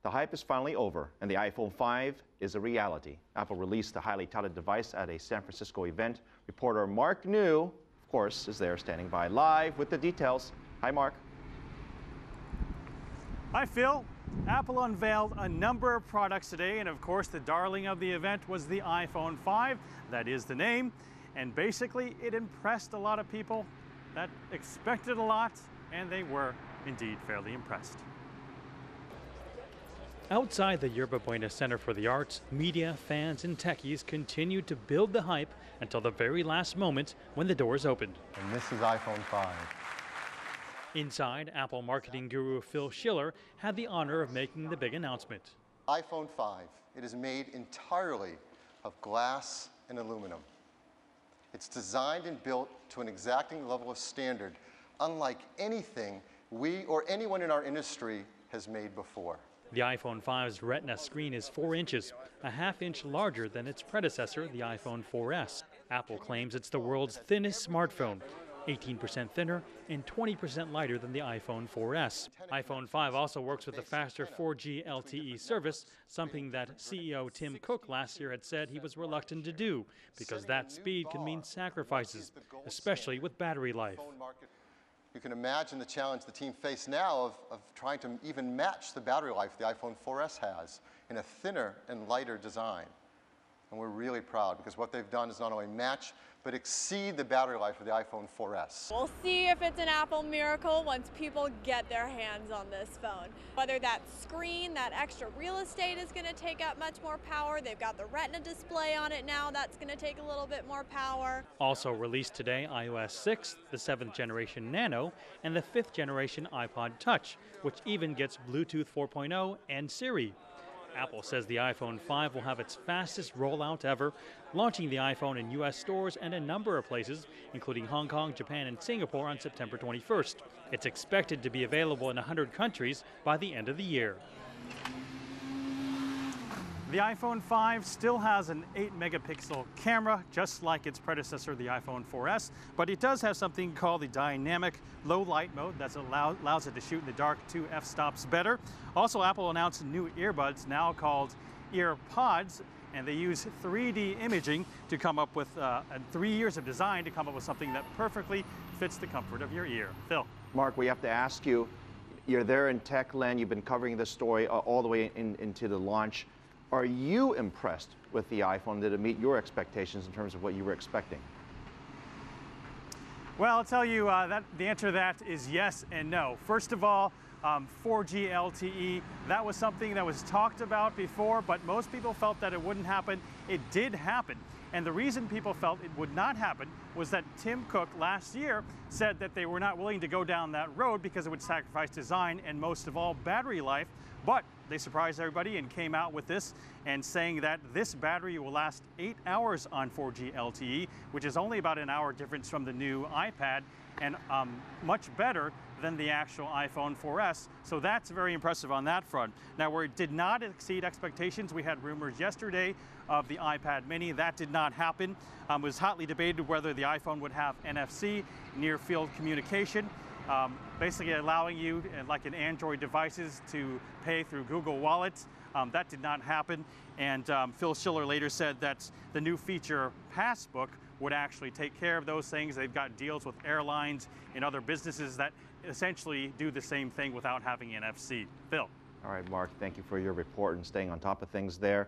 The hype is finally over, and the iPhone 5 is a reality. Apple released the highly touted device at a San Francisco event. Reporter Mark Niu, of course, is there standing by live with the details. Hi, Mark. Hi, Phil. Apple unveiled a number of products today, and of course, the darling of the event was the iPhone 5. That is the name. And basically, it impressed a lot of people that expected a lot, and they were indeed fairly impressed. Outside the Yerba Buena Center for the Arts, media, fans, and techies continued to build the hype until the very last moment when the doors opened. And this is iPhone 5. Inside, Apple marketing guru Phil Schiller had the honor of making the big announcement. iPhone 5, it is made entirely of glass and aluminum. It's designed and built to an exacting level of standard, unlike anything we or anyone in our industry has made before. The iPhone 5's Retina screen is 4 inches, a half-inch larger than its predecessor, the iPhone 4S. Apple claims it's the world's thinnest smartphone, 18% thinner and 20% lighter than the iPhone 4S. iPhone 5 also works with a faster 4G LTE service, something that CEO Tim Cook last year had said he was reluctant to do, because that speed can mean sacrifices, especially with battery life. You can imagine the challenge the team faced now of trying to even match the battery life the iPhone 4S has in a thinner and lighter design. And we're really proud because what they've done is not only match, but exceed the battery life of the iPhone 4S. We'll see if it's an Apple miracle once people get their hands on this phone. Whether that screen, that extra real estate is going to take up much more power. They've got the Retina display on it now. That's going to take a little bit more power. Also released today, iOS 6, the 7th generation Nano, and the 5th generation iPod Touch, which even gets Bluetooth 4.0 and Siri. Apple says the iPhone 5 will have its fastest rollout ever, launching the iPhone in U.S. stores and a number of places, including Hong Kong, Japan, and Singapore on September 21st. It's expected to be available in 100 countries by the end of the year. The iPhone 5 still has an 8-megapixel camera, just like its predecessor, the iPhone 4S, but it does have something called the dynamic low light mode that allows it to shoot in the dark 2 f-stops better. Also, Apple announced new earbuds now called EarPods, and they use 3D imaging to come up with, and 3 years of design to come up with something that perfectly fits the comfort of your ear. Phil. Mark, we have to ask you, you're there in Techland, you've been covering this story all the way into the launch. Are you impressed with the iPhone? Did it meet your expectations in terms of what you were expecting? Well, I'll tell you that the answer to that is yes and no. First of all, 4G LTE, that was something that was talked about before, but most people felt that it wouldn't happen. It did happen. And the reason people felt it would not happen was that Tim Cook last year said that they were not willing to go down that road because it would sacrifice design and most of all battery life. But they surprised everybody and came out with this and saying that this battery will last 8 hours on 4G LTE, which is only about an hour difference from the new iPad, and much better than the actual iPhone 4S. So that's very impressive on that front. Now, where it did not exceed expectations, we had rumors yesterday of the iPad mini. That did not happen. It was hotly debated whether the iPhone would have NFC, near field communication, basically allowing you, like in Android devices, to pay through Google Wallet. That did not happen. And Phil Schiller later said that the new feature, Passbook, would actually take care of those things. They've got deals with airlines and other businesses that essentially do the same thing without having NFC. Phil. All right, Mark, thank you for your report and staying on top of things there.